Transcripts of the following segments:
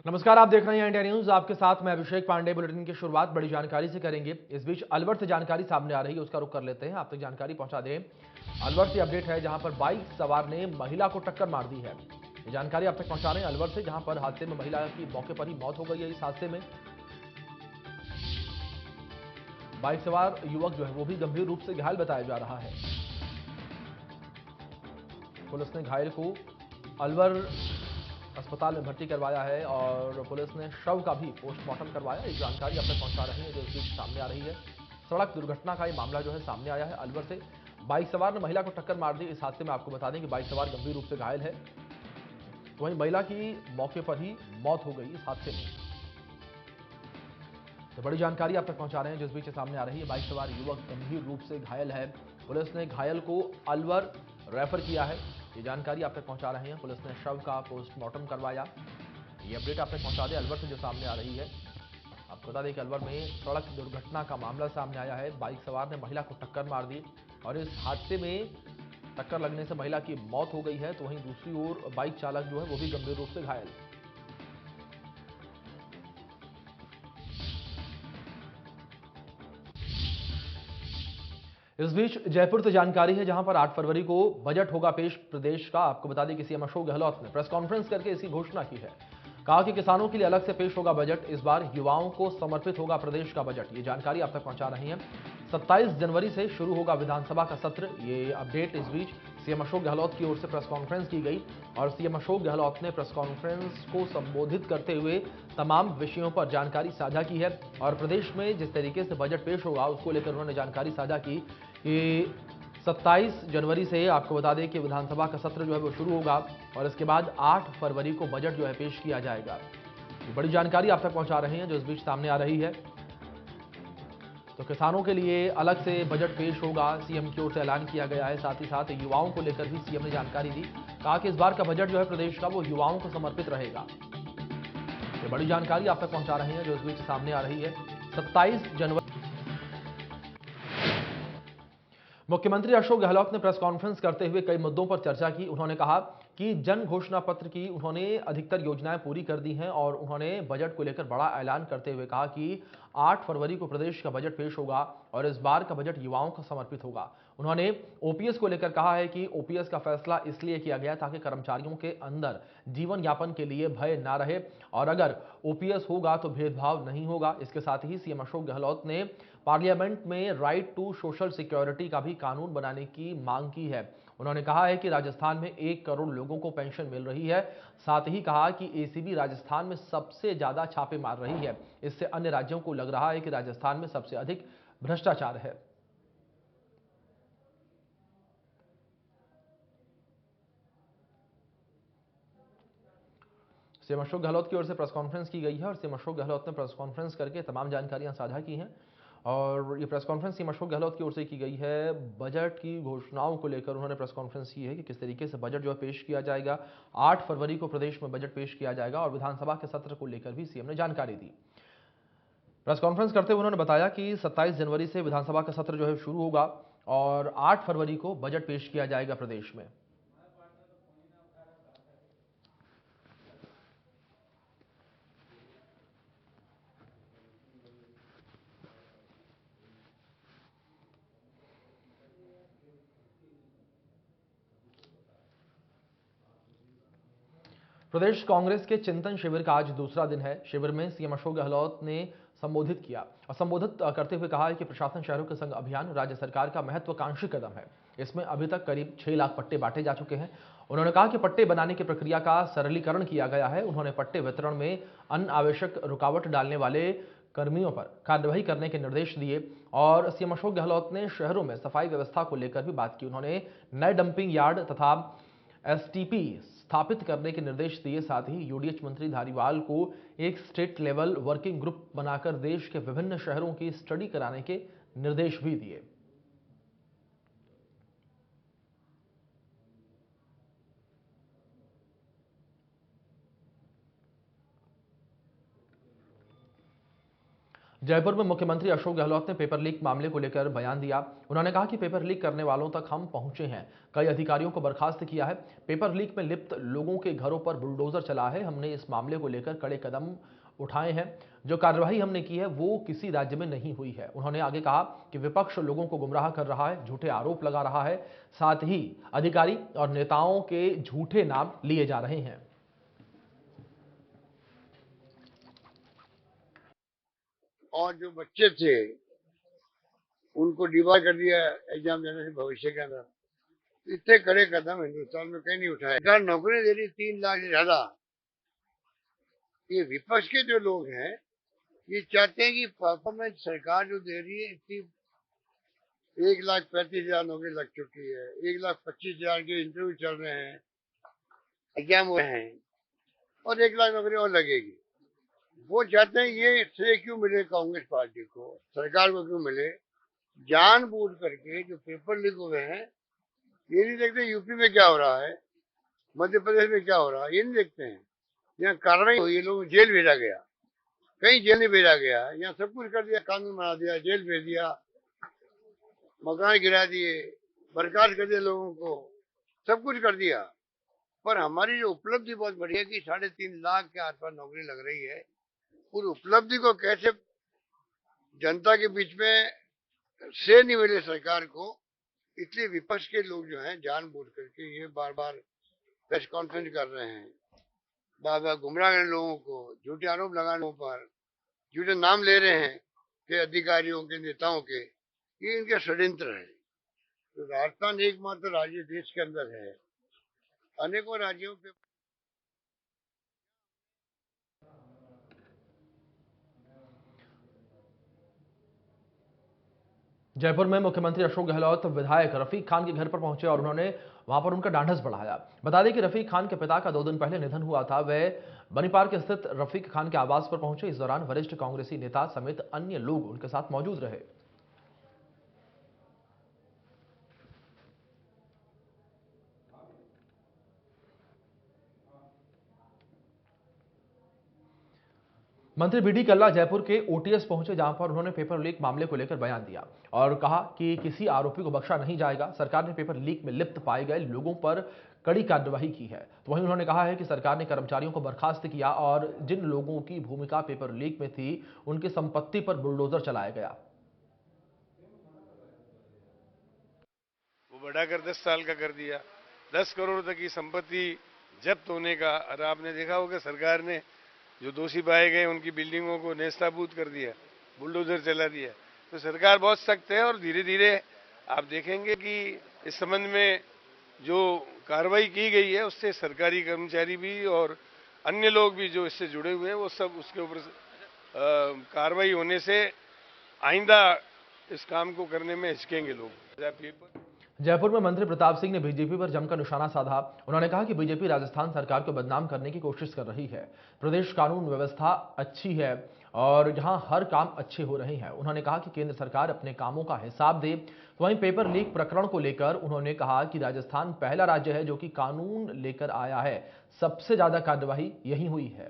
नमस्कार, आप देख रहे हैं इंडिया न्यूज। आपके साथ मैं अभिषेक पांडे। बुलेटिन की शुरुआत बड़ी जानकारी से करेंगे। इस बीच अलवर से जानकारी सामने आ रही है, उसका रुख कर लेते हैं। आप तक जानकारी पहुंचा दें। अलवर से अपडेट है, जहां पर बाइक सवार ने महिला को टक्कर मार दी है। ये जानकारी आप तक पहुंचा रहे हैं अलवर से, जहां पर हादसे में महिला की मौके पर ही मौत हो गई है। इस हादसे में बाइक सवार युवक जो है वो भी गंभीर रूप से घायल बताया जा रहा है। पुलिस ने घायल को अलवर अस्पताल में भर्ती करवाया है और पुलिस ने शव का भी पोस्टमार्टम करवाया। एक जानकारी अब तक पहुंचा रही है जो इस बीच सामने आ रही है। सड़क दुर्घटना का ये मामला जो है सामने आया है अलवर से। बाइक सवार ने महिला को टक्कर मार दी। इस हादसे में आपको बता दें कि बाइक सवार गंभीर रूप से घायल है, तो वहीं महिला की मौके पर ही मौत हो गई इस हादसे में। तो बड़ी जानकारी आप तक पहुंचा रहे हैं जिस बीच सामने आ रही है। बाइक सवार युवक गंभीर रूप से घायल है। पुलिस ने घायल को अलवर रेफर किया है। ये जानकारी आप तक पहुंचा रहे हैं। पुलिस ने शव का पोस्टमार्टम करवाया। ये अपडेट आप तक पहुंचा दें अलवर से जो सामने आ रही है। आपको बता दें कि अलवर में सड़क दुर्घटना का मामला सामने आया है। बाइक सवार ने महिला को टक्कर मार दी और इस हादसे में टक्कर लगने से महिला की मौत हो गई है, तो वहीं दूसरी ओर बाइक चालक जो है वो भी गंभीर रूप से घायल। इस बीच जयपुर से जानकारी है, जहां पर 8 फरवरी को बजट होगा पेश प्रदेश का। आपको बता दें कि सीएम अशोक गहलोत ने प्रेस कॉन्फ्रेंस करके इसकी घोषणा की है। कहा कि किसानों के लिए अलग से पेश होगा बजट। इस बार युवाओं को समर्पित होगा प्रदेश का बजट। ये जानकारी आप तक पहुंचा रही है। 27 जनवरी से शुरू होगा विधानसभा का सत्र। ये अपडेट इस बीच सीएम अशोक गहलोत की ओर से प्रेस कॉन्फ्रेंस की गई और सीएम अशोक गहलोत ने प्रेस कॉन्फ्रेंस को संबोधित करते हुए तमाम विषयों पर जानकारी साझा की है और प्रदेश में जिस तरीके से बजट पेश होगा उसको लेकर उन्होंने जानकारी साझा की कि 27 जनवरी से आपको बता दें कि विधानसभा का सत्र जो है वो शुरू होगा और इसके बाद 8 फरवरी को बजट जो है पेश किया जाएगा। ये बड़ी जानकारी आप तक पहुंचा रहे हैं जो इस बीच सामने आ रही है। तो किसानों के लिए अलग से बजट पेश होगा, सीएम की ओर से ऐलान किया गया है। साथ ही साथ युवाओं को लेकर भी सीएम ने जानकारी दी। कहा कि इस बार का बजट जो है प्रदेश का वो युवाओं को समर्पित रहेगा। ये बड़ी जानकारी आप तक पहुंचा रहे हैं जो इस बीच सामने आ रही है। 27 जनवरी मुख्यमंत्री अशोक गहलोत ने प्रेस कॉन्फ्रेंस करते हुए कई मुद्दों पर चर्चा की। उन्होंने कहा कि जन घोषणा पत्र की उन्होंने अधिकतर योजनाएं पूरी कर दी हैं और उन्होंने बजट को लेकर बड़ा ऐलान करते हुए कहा कि 8 फरवरी को प्रदेश का बजट पेश होगा और इस बार का बजट युवाओं को समर्पित होगा। उन्होंने ओपीएस को लेकर कहा है कि ओपीएस का फैसला इसलिए किया गया ताकि कर्मचारियों के अंदर जीवन यापन के लिए भय ना रहे और अगर ओपीएस होगा तो भेदभाव नहीं होगा। इसके साथ ही सीएम अशोक गहलोत ने पार्लियामेंट में राइट टू सोशल सिक्योरिटी का भी कानून बनाने की मांग की है। उन्होंने कहा है कि राजस्थान में 1 करोड़ लोगों को पेंशन मिल रही है। साथ ही कहा कि एसीबी राजस्थान में सबसे ज्यादा छापे मार रही है। इससे अन्य राज्यों को लग रहा है कि राजस्थान में सबसे अधिक भ्रष्टाचार है। सीएम अशोक गहलोत की ओर से प्रेस कॉन्फ्रेंस की गई है और सीएम अशोक गहलोत ने प्रेस कॉन्फ्रेंस करके तमाम जानकारियां साझा की हैं और ये press conference CM Ashok Gehlot की ओर से की गई है। बजट की घोषणाओं को लेकर उन्होंने प्रेस कॉन्फ्रेंस की है कि किस तरीके से बजट जो है पेश किया जाएगा। 8 फरवरी को प्रदेश में बजट पेश किया जाएगा और विधानसभा के सत्र को लेकर भी सीएम ने जानकारी दी। प्रेस कॉन्फ्रेंस करते हुए उन्होंने बताया कि 27 जनवरी से विधानसभा का सत्र जो है शुरू होगा और 8 फरवरी को बजट पेश किया जाएगा प्रदेश में। प्रदेश कांग्रेस के चिंतन शिविर का आज दूसरा दिन है। शिविर में सीएम अशोक गहलोत ने संबोधित किया और संबोधित करते हुए कहा कि प्रशासन शहरों के संग अभियान राज्य सरकार का महत्वाकांक्षी कदम है। इसमें अभी तक करीब 6 लाख पट्टे बांटे जा चुके हैं। उन्होंने कहा कि पट्टे बनाने की प्रक्रिया का सरलीकरण किया गया है। उन्होंने पट्टे वितरण में अनावश्यक रुकावट डालने वाले कर्मियों पर कार्रवाई करने के निर्देश दिए और सीएम अशोक गहलोत ने शहरों में सफाई व्यवस्था को लेकर भी बात की। उन्होंने नए डंपिंग यार्ड तथा एसटीपी स्थापित करने के निर्देश दिए। साथ ही यूडीएच मंत्री धारीवाल को एक स्टेट लेवल वर्किंग ग्रुप बनाकर देश के विभिन्न शहरों की स्टडी कराने के निर्देश भी दिए। जयपुर में मुख्यमंत्री अशोक गहलोत ने पेपर लीक मामले को लेकर बयान दिया। उन्होंने कहा कि पेपर लीक करने वालों तक हम पहुंचे हैं, कई अधिकारियों को बर्खास्त किया है, पेपर लीक में लिप्त लोगों के घरों पर बुलडोजर चला है। हमने इस मामले को लेकर कड़े कदम उठाए हैं। जो कार्रवाई हमने की है वो किसी राज्य में नहीं हुई है। उन्होंने आगे कहा कि विपक्ष लोगों को गुमराह कर रहा है, झूठे आरोप लगा रहा है, साथ ही अधिकारी और नेताओं के झूठे नाम लिए जा रहे हैं। और जो बच्चे थे उनको डिबार कर दिया एग्जाम देने से भविष्य के अंदर। इतने कड़े कदम हिंदुस्तान में कहीं नहीं उठाए। सरकार नौकरी दे रही 3 लाख से ज्यादा। ये विपक्ष के जो लोग हैं ये चाहते हैं कि परफॉर्मेंस सरकार जो दे रही है इतनी 1,35,000 नौकरी लग चुकी है, 1,25,000 के इंटरव्यू चल रहे हैं, एग्जाम हुए हैं और 1 लाख नौकरी और लगेगी। वो चाहते हैं ये श्रेय क्यों मिले कांग्रेस पार्टी को, सरकार को क्यों मिले। जानबूझ करके जो पेपर लीक हुए हैं ये नहीं देखते यूपी में क्या हो रहा है, मध्य प्रदेश में क्या हो रहा है, ये नहीं देखते हैं। यहाँ कार्रवाई हुई, ये लोग जेल भेजा गया, कहीं जेल नहीं भेजा गया। यहाँ सब कुछ कर दिया, कानून बना दिया, जेल भेज दिया, मकान गिरा दिए, बर्खास्त कर दिया लोगों को, सब कुछ कर दिया। पर हमारी जो उपलब्धि बहुत बड़ी है कि 3.5 लाख के आसपास नौकरी लग रही है। उस उपलब्धि को कैसे जनता के बीच में से नहीं मिले सरकार को, इसलिए विपक्ष के लोग जो हैं जानबूझ करके ये बार बार प्रेस कॉन्फ्रेंस कर रहे हैं, बार बार गुमराह कर लोगों को, झूठे आरोप लगाने पर, झूठे नाम ले रहे हैं कि अधिकारियों के, नेताओं के। ये इनके षड्यंत्र है। तो राजस्थान एकमात्र राज्य देश के अंदर है, अनेकों राज्यों के जयपुर में मुख्यमंत्री अशोक गहलोत विधायक रफीक खान के घर पर पहुंचे और उन्होंने वहां पर उनका ढांढस बढ़ाया। बता दें कि रफीक खान के पिता का 2 दिन पहले निधन हुआ था। वे बनी पार्क स्थित रफीक खान के आवास पर पहुंचे। इस दौरान वरिष्ठ कांग्रेसी नेता समेत अन्य लोग उनके साथ मौजूद रहे। मंत्री बीडी कल्ला जयपुर के ओटीएस पहुंचे, जहां पर उन्होंने पेपर लीक मामले को लेकर बयान दिया और कहा कि किसी आरोपी को बख्शा नहीं जाएगा। सरकार ने पेपर लीक में लिप्त पाए गए लोगों पर कड़ी कार्रवाई की है। तो वहीं उन्होंने कहा है कि सरकार ने कर्मचारियों को बर्खास्त किया और जिन लोगों की भूमिका पेपर लीक में थी उनकी संपत्ति पर बुलडोजर चलाया गया। वो बढ़ाकर 10 साल का कर दिया। 10 करोड़ तक की संपत्ति जब्त होने का। और आपने देखा होगा सरकार ने जो दोषी पाए गए उनकी बिल्डिंगों को नेस्ताबूद कर दिया, बुलडोजर चला दिया। तो सरकार बहुत सख्त है और धीरे धीरे आप देखेंगे कि इस संबंध में जो कार्रवाई की गई है उससे सरकारी कर्मचारी भी और अन्य लोग भी जो इससे जुड़े हुए हैं वो सब उसके ऊपर कार्रवाई होने से आइंदा इस काम को करने में हिचकेंगे लोग। जयपुर में मंत्री प्रताप सिंह ने बीजेपी पर जमकर निशाना साधा। उन्होंने कहा कि बीजेपी राजस्थान सरकार को बदनाम करने की कोशिश कर रही है। प्रदेश कानून व्यवस्था अच्छी है और यहां हर काम अच्छे हो रहे हैं। उन्होंने कहा कि केंद्र सरकार अपने कामों का हिसाब दे। वहीं पेपर लीक प्रकरण को लेकर उन्होंने कहा कि राजस्थान पहला राज्य है जो कि कानून लेकर आया है। सबसे ज्यादा कार्यवाही यही हुई है।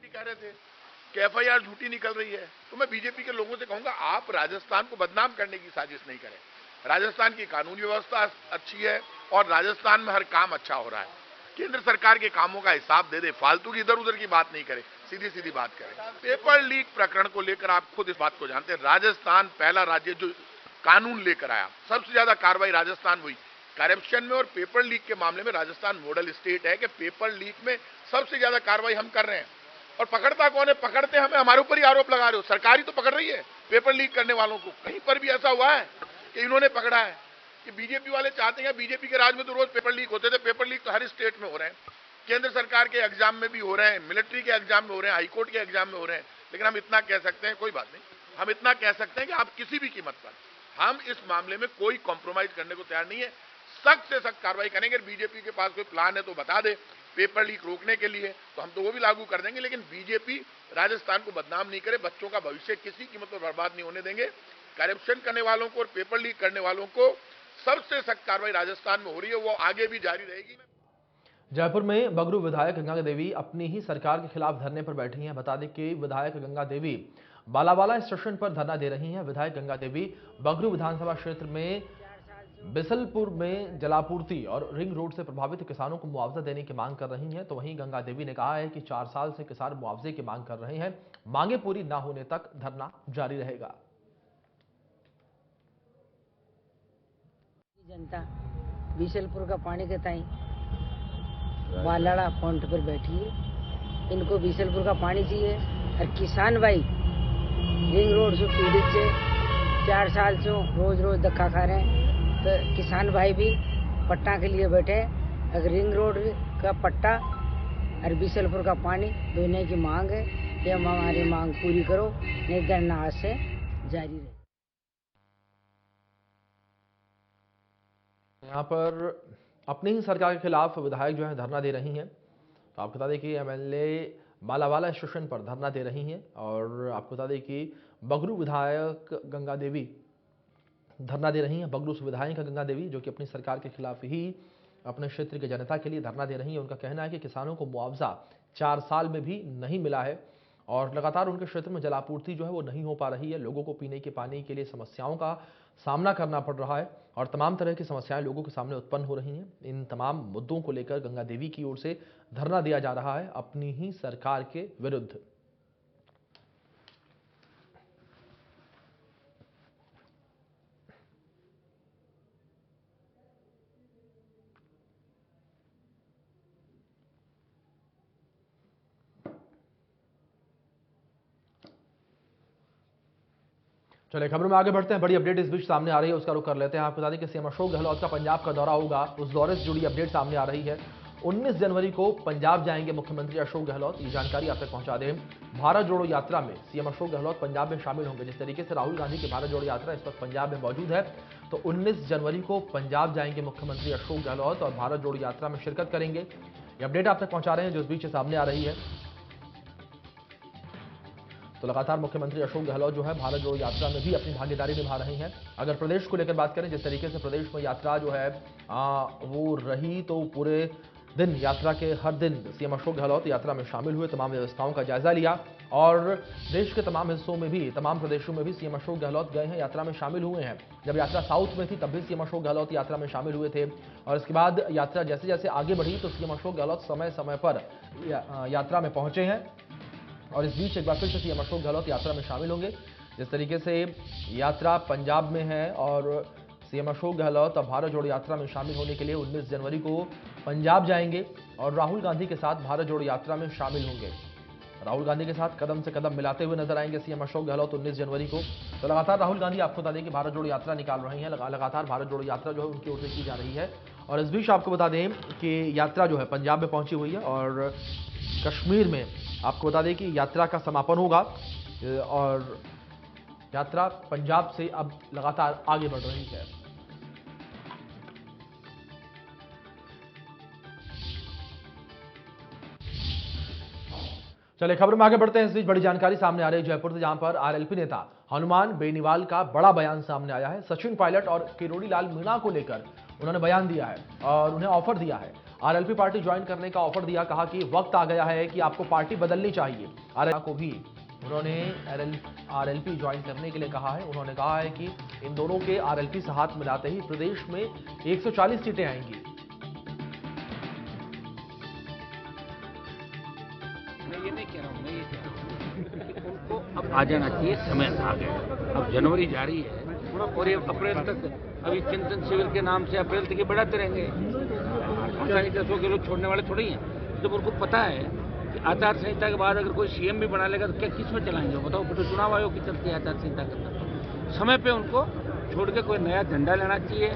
कह रहे थे कि एफआईआर झूठी निकल रही है, तो मैं बीजेपी के लोगों से कहूंगा आप राजस्थान को बदनाम करने की साजिश नहीं करें। राजस्थान की कानून व्यवस्था अच्छी है और राजस्थान में हर काम अच्छा हो रहा है। केंद्र सरकार के कामों का हिसाब दे दे, फालतू की इधर उधर की बात नहीं करे, सीधी सीधी बात करें। पेपर लीक प्रकरण को लेकर आप खुद इस बात को जानते हैं, राजस्थान पहला राज्य जो कानून लेकर आया। सबसे ज्यादा कार्रवाई राजस्थान हुई करप्शन में और पेपर लीक के मामले में। राजस्थान मॉडल स्टेट है कि पेपर लीक में सबसे ज्यादा कार्रवाई हम कर रहे हैं। और पकड़ता कौन है? पकड़ते हमें, हमारे ऊपर ही आरोप लगा रहे हो। सरकार ही तो पकड़ रही है पेपर लीक करने वालों को। कहीं पर भी ऐसा हुआ है कि इन्होंने पकड़ा है? कि बीजेपी वाले चाहते हैं, बीजेपी के राज में तो रोज पेपर लीक होते थे। पेपर लीक तो हर स्टेट में हो रहे हैं, केंद्र सरकार के एग्जाम में भी हो रहे हैं, मिलिट्री के एग्जाम में हो रहे हैं, हाईकोर्ट के एग्जाम में हो रहे हैं। लेकिन हम इतना कह सकते हैं, कोई बात नहीं, हम इतना कह सकते हैं कि आप किसी भी कीमत पर, हम इस मामले में कोई कॉम्प्रोमाइज करने को तैयार नहीं है। सख्त से सख्त कार्रवाई करेंगे। बीजेपी के पास कोई प्लान है तो बता दे पेपर लीक रोकने के लिए, तो हम तो वो भी लागू कर देंगे। लेकिन बीजेपी राजस्थान को बदनाम नहीं करे, बच्चों का भविष्य किसी कीमत पर बर्बाद नहीं होने देंगे। करप्शन करने वालों को और पेपर लीक करने वालों को सबसे सख्त कार्रवाई राजस्थान में हो रही है, वो आगे भी जारी रहेगी। जयपुर में बगरू विधायक गंगा देवी अपनी ही सरकार के खिलाफ धरने पर बैठी हैं। बता दें कि विधायक गंगा देवी बालावाला स्टेशन पर धरना दे रही हैं। विधायक गंगा देवी बगरू विधानसभा क्षेत्र में बिसलपुर में जलापूर्ति और रिंग रोड से प्रभावित किसानों को मुआवजा देने की मांग कर रही हैं। तो वहीं गंगा देवी ने कहा है कि 4 साल से किसान मुआवजे की मांग कर रहे हैं। मांगे पूरी ना होने तक धरना जारी रहेगा। जनता बिसलपुर का पानी के ताई बालाड़ा पॉइंट पर बैठी है। इनको बिसलपुर का पानी चाहिए और किसान भाई रिंग रोड से पीड़ित से 4 साल से रोज रोज धक्का खा रहे हैं। तो किसान भाई भी पट्टा के लिए बैठे हैं। अगर रिंग रोड का पट्टा और बिसलपुर का पानी दोनों की मांग है, ये हमारी मांग पूरी करो, नहीं धरना आज से जारी रहे। यहाँ पर अपनी ही सरकार के खिलाफ विधायक जो है धरना दे रही हैं। तो आपको बता दें कि एमएलए बालावाला स्टेशन पर धरना दे रही हैं और आपको बता दें कि बगरू विधायक गंगा देवी धरना दे रही हैं। बगरू से विधायक गंगा देवी जो कि अपनी सरकार के खिलाफ ही अपने क्षेत्र की जनता के लिए धरना दे रही है। उनका कहना है कि किसानों को मुआवजा 4 साल में भी नहीं मिला है और लगातार उनके क्षेत्र में जलापूर्ति जो है वो नहीं हो पा रही है। लोगों को पीने के पानी के लिए समस्याओं का सामना करना पड़ रहा है और तमाम तरह की समस्याएं लोगों के सामने उत्पन्न हो रही हैं। इन तमाम मुद्दों को लेकर गंगा देवी की ओर से धरना दिया जा रहा है अपनी ही सरकार के विरुद्ध। चलिए खबरों में आगे बढ़ते हैं। बड़ी अपडेट इस बीच सामने आ रही है, उसका रुख कर लेते हैं। आपको बता दें कि सीएम अशोक गहलोत का पंजाब का दौरा होगा, उस दौरे से जुड़ी अपडेट सामने आ रही है। 19 जनवरी को पंजाब जाएंगे मुख्यमंत्री अशोक गहलोत, ये जानकारी आप तक पहुंचा दें। भारत जोड़ो यात्रा में सीएम अशोक गहलोत पंजाब में शामिल होंगे। जिस तरीके से राहुल गांधी की भारत जोड़ो यात्रा इस वक्त पंजाब में मौजूद है, तो 19 जनवरी को पंजाब जाएंगे मुख्यमंत्री अशोक गहलोत और भारत जोड़ो यात्रा में शिरकत करेंगे। ये अपडेट आप तक पहुंचा रहे हैं जो इस बीच सामने आ रही है। तो लगातार मुख्यमंत्री अशोक गहलोत जो है भारत जोड़ो यात्रा में भी अपनी भागीदारी निभा रहे हैं। अगर प्रदेश को लेकर बात करें, जिस तरीके से प्रदेश में यात्रा जो है वो रही, तो पूरे दिन यात्रा के हर दिन सीएम अशोक गहलोत यात्रा में शामिल हुए, तमाम व्यवस्थाओं का जायजा लिया और देश के तमाम हिस्सों में भी, तमाम प्रदेशों में भी सीएम अशोक गहलोत गए हैं, यात्रा में शामिल हुए हैं। जब यात्रा साउथ में थी तब भी सीएम अशोक गहलोत यात्रा में शामिल हुए थे और इसके बाद यात्रा जैसे जैसे आगे बढ़ी तो सीएम अशोक गहलोत समय समय पर यात्रा में पहुंचे हैं और इस बीच एक बार फिर से सीएम अशोक गहलोत यात्रा में शामिल होंगे। जिस तरीके से यात्रा पंजाब में है और सीएम अशोक गहलोत अब भारत जोड़ो यात्रा में शामिल होने के लिए 19 जनवरी को पंजाब जाएंगे और राहुल गांधी के साथ भारत जोड़ो यात्रा में शामिल होंगे। राहुल गांधी के साथ कदम से कदम मिलाते हुए नजर आएंगे सीएम अशोक गहलोत 19 जनवरी को। तो लगातार राहुल गांधी आपको बता दें कि भारत जोड़ो यात्रा निकाल रहे हैं, लगातार भारत जोड़ो यात्रा जो है उनकी ओर से की जा रही है। और इस बीच आपको बता दें कि यात्रा जो है पंजाब में पहुंची हुई है और कश्मीर में आपको बता दें कि यात्रा का समापन होगा और यात्रा पंजाब से अब लगातार आगे बढ़ रही है। चलिए खबर में आगे बढ़ते हैं। इस बीच बड़ी जानकारी सामने आ रही है जयपुर से, जहां पर आरएलपी नेता हनुमान बेनीवाल का बड़ा बयान सामने आया है। सचिन पायलट और किरोड़ी लाल मीणा को लेकर उन्होंने बयान दिया है और उन्हें ऑफर दिया है, आरएलपी पार्टी ज्वाइन करने का ऑफर दिया। कहा कि वक्त आ गया है कि आपको पार्टी बदलनी चाहिए। आरएलपी को भी उन्होंने आरएलपी ज्वाइन करने के लिए कहा है। उन्होंने कहा है कि इन दोनों के आरएलपी से हाथ मिलाते ही प्रदेश में 140 सीटें आएंगी। ये नहीं कह रहा हूँ, मैं ये कह रहा हूँ उनको अब आ जाना चाहिए, समय आ गया। अब जनवरी जारी है और ये अप्रैल तक अभी चिंतन शिविर के नाम से अप्रैल तक ये बढ़ाते रहेंगे। आचार संहिता के लोग छोड़ने वाले थोड़ी हैं। जब उनको पता है कि आचार संहिता के बाद अगर कोई सीएम भी बना लेगा तो क्या किस में चलाएंगे बताओ। फिर तो चुनाव आयोग की चलती है आचार संहिता के अंदर। समय पे उनको छोड़ के कोई नया झंडा लेना चाहिए।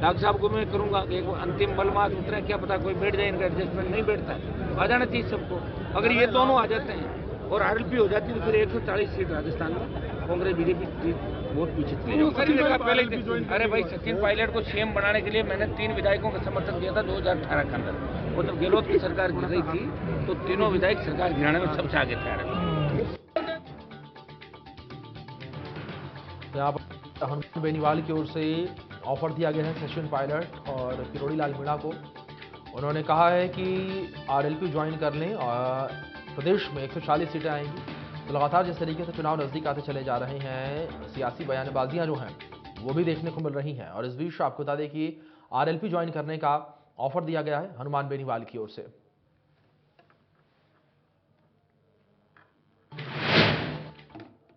डॉक्टर साहब को मैं करूंगा कि एक अंतिम बलमात उतरे, क्या पता कोई बैठ जाए, इनका एडजस्टमेंट नहीं बैठता है, आ जाना चाहिए सबको। अगर ये दोनों आ जाते हैं और आरएलपी हो जाती है तो फिर 140 सीट राजस्थान में कांग्रेस बीजेपी वोट पीछे चले जाएगी। पहले अरे भाई सचिन पायलट को सीएम बनाने के लिए मैंने 3 विधायकों का समर्थन दिया था 2018 के अंदर, और जब गहलोत की सरकार गिर रही थी तो तीनों विधायक सरकार गिराने में सबसे आगे थे। यहाँ पर हनुमान बेनीवाल की ओर से ऑफर दिया गया है सचिन पायलट और किरोड़ी लाल मीणा को। उन्होंने कहा है कि आरएलपी ज्वाइन कर लें और प्रदेश में 140 सीटें आएंगी। तो लगातार जिस तरीके से चुनाव नजदीक आते चले जा रहे हैं, सियासी बयानबाजियां जो हैं वो भी देखने को मिल रही हैं। और इस बीच आपको बता दें कि आरएलपी ज्वाइन करने का ऑफर दिया गया है हनुमान बेनीवाल की ओर से।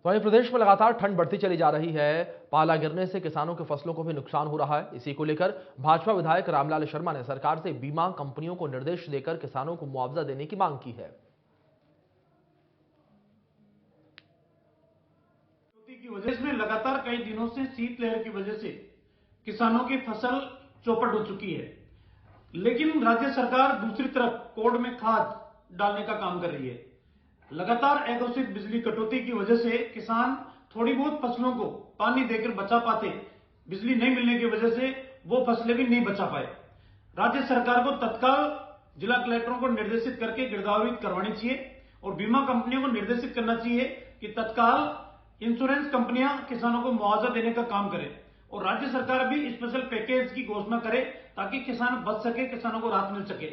वहीं प्रदेश में लगातार ठंड बढ़ती चली जा रही है। पाला गिरने से किसानों की फसलों को भी नुकसान हो रहा है। इसी को लेकर भाजपा विधायक रामलाल शर्मा ने सरकार से बीमा कंपनियों को निर्देश देकर किसानों को मुआवजा देने की मांग की है। की वजह से लगातार कई दिनों से शीतलहर की वजह से किसानों की फसल चौपट हो चुकी है, लेकिन राज्य सरकार दूसरी तरफ कोर्ट में खाद डालने का काम कर रही है। लगातार अघोषित बिजली कटौती की वजह से किसान थोड़ी बहुत फसलों को पानी देकर बचा पाते, बिजली नहीं मिलने की वजह से वो फसलें भी नहीं बचा पाए। राज्य सरकार को तत्काल जिला कलेक्टरों को निर्देशित करके गिरदावरी करवानी चाहिए और बीमा कंपनियों को निर्देशित करना चाहिए कि तत्काल इंश्योरेंस कंपनियां किसानों को मुआवजा देने का काम करें और राज्य सरकार भी स्पेशल पैकेज की घोषणा करे ताकि किसान बच सके, किसानों को राहत मिल सके।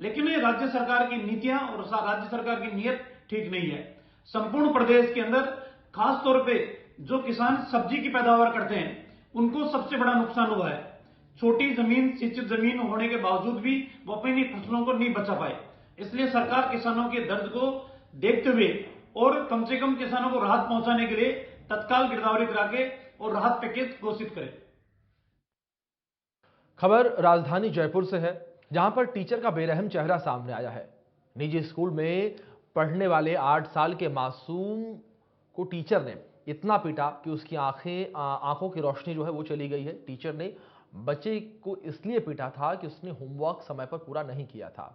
लेकिन ये राज्य सरकार की नीतियां और राज्य सरकार की नीयत ठीक नहीं है। संपूर्ण प्रदेश के अंदर खास तौर पे जो किसान सब्जी की पैदावार करते हैं उनको सबसे बड़ा नुकसान हुआ है। छोटी जमीन, सिंचित जमीन होने के बावजूद भी वो अपनी फसलों को नहीं बचा पाए। इसलिए सरकार किसानों के दर्द को देखते हुए और कम से कम किसानों को राहत पहुंचाने के लिए तत्काल गिरदावरी करा के और राहत पैकेज घोषित करे। खबर राजधानी जयपुर से है, जहां पर टीचर का बेरहम चेहरा सामने आया है। निजी स्कूल में पढ़ने वाले 8 साल के मासूम को टीचर ने इतना पीटा कि उसकी आंखों की रोशनी जो है वो चली गई है। टीचर ने बच्चे को इसलिए पीटा था कि उसने होमवर्क समय पर पूरा नहीं किया था।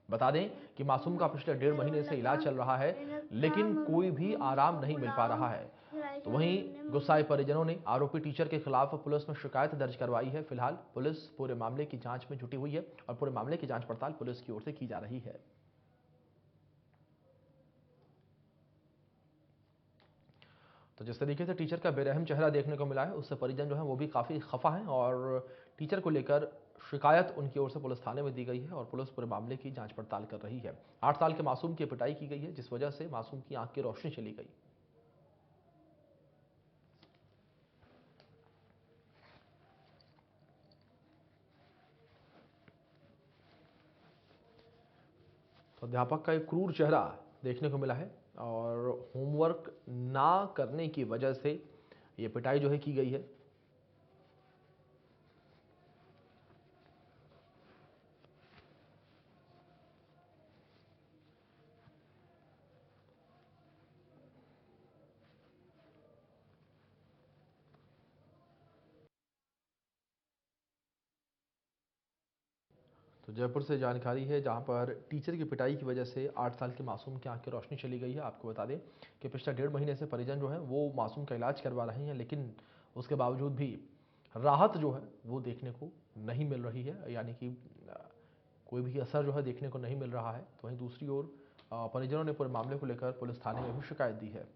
बता दें कि मासूम का पिछले 1.5 महीने से इलाज चल रहा है, लेकिन कोई भी आराम नहीं मिल पा रहा है। तो वहीं गुस्साए परिजनों ने आरोपी टीचर के खिलाफ पुलिस में शिकायत दर्ज करवाई है। फिलहाल पुलिस पूरे मामले की जांच में जुटी हुई है और पूरे मामले की जांच पड़ताल पुलिस की ओर से की जा रही है। तो जिस तरीके से टीचर का बेरहम चेहरा देखने को मिला है, उससे परिजन जो है वो भी काफी खफा हैं और टीचर को लेकर शिकायत उनकी ओर से पुलिस थाने में दी गई है और पुलिस पूरे मामले की जांच पड़ताल कर रही है। 8 साल के मासूम की पिटाई की गई है, जिस वजह से मासूम की आंख की रोशनी चली गई। तो अध्यापक का एक क्रूर चेहरा देखने को मिला है और होमवर्क ना करने की वजह से ये पिटाई जो है की गई है। तो जयपुर से जानकारी है, जहां पर टीचर की पिटाई की वजह से 8 साल के मासूम की आंख की रोशनी चली गई है। आपको बता दें कि पिछले 1.5 महीने से परिजन जो है वो मासूम का इलाज करवा रहे हैं, लेकिन उसके बावजूद भी राहत जो है वो देखने को नहीं मिल रही है, यानी कि कोई भी असर जो है देखने को नहीं मिल रहा है। तो वहीं दूसरी ओर परिजनों ने पूरे मामले को लेकर पुलिस थाने में भी शिकायत दी है।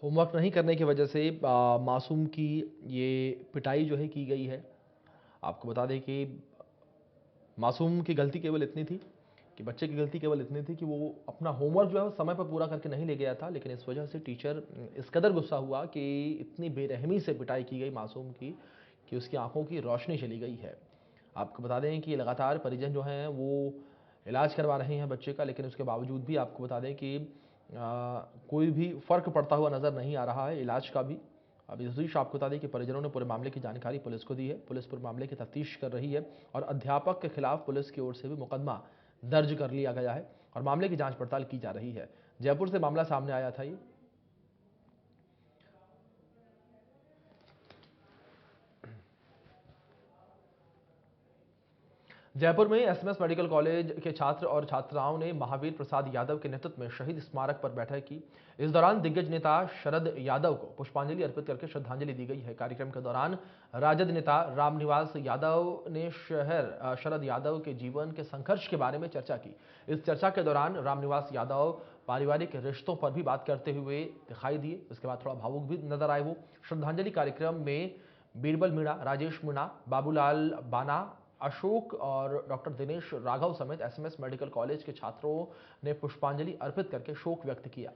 होमवर्क नहीं करने की वजह से मासूम की ये पिटाई जो है की गई है। आपको बता दें कि मासूम की गलती केवल इतनी थी कि बच्चे की गलती केवल इतनी थी कि वो अपना होमवर्क जो है समय पर पूरा करके नहीं ले गया था, लेकिन इस वजह से टीचर इस कदर गुस्सा हुआ कि इतनी बेरहमी से पिटाई की गई मासूम की कि उसकी आंखों की रोशनी चली गई है। आपको बता दें कि लगातार परिजन जो हैं वो इलाज करवा रहे हैं बच्चे का, लेकिन उसके बावजूद भी आपको बता दें कि कोई भी फर्क पड़ता हुआ नजर नहीं आ रहा है इलाज का भी। अब इस बीच आपको बता दें कि परिजनों ने पूरे मामले की जानकारी पुलिस को दी है। पुलिस पूरे मामले की तफ्तीश कर रही है और अध्यापक के खिलाफ पुलिस की ओर से भी मुकदमा दर्ज कर लिया गया है और मामले की जांच पड़ताल की जा रही है। जयपुर से मामला सामने आया था ये। जयपुर में एसएमएस मेडिकल कॉलेज के छात्र और छात्राओं ने महावीर प्रसाद यादव के नेतृत्व में शहीद स्मारक पर बैठक की। इस दौरान दिग्गज नेता शरद यादव को पुष्पांजलि अर्पित करके श्रद्धांजलि दी गई है। कार्यक्रम के दौरान राजद नेता रामनिवास यादव ने शरद यादव के जीवन के संघर्ष के बारे में चर्चा की। इस चर्चा के दौरान रामनिवास यादव पारिवारिक रिश्तों पर भी बात करते हुए दिखाई दिए। इसके बाद थोड़ा भावुक भी नजर आए वो। श्रद्धांजलि कार्यक्रम में बीरबल मीणा, राजेश मीणा, बाबूलाल बाना, अशोक और डॉक्टर दिनेश राघव समेत एसएमएस मेडिकल कॉलेज के छात्रों ने पुष्पांजलि अर्पित करके शोक व्यक्त किया।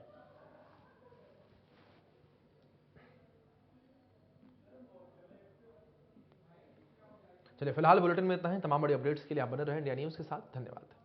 चलिए फिलहाल बुलेटिन में इतना ही। तमाम बड़ी अपडेट्स के लिए आप बने रहें इंडिया न्यूज के साथ। धन्यवाद।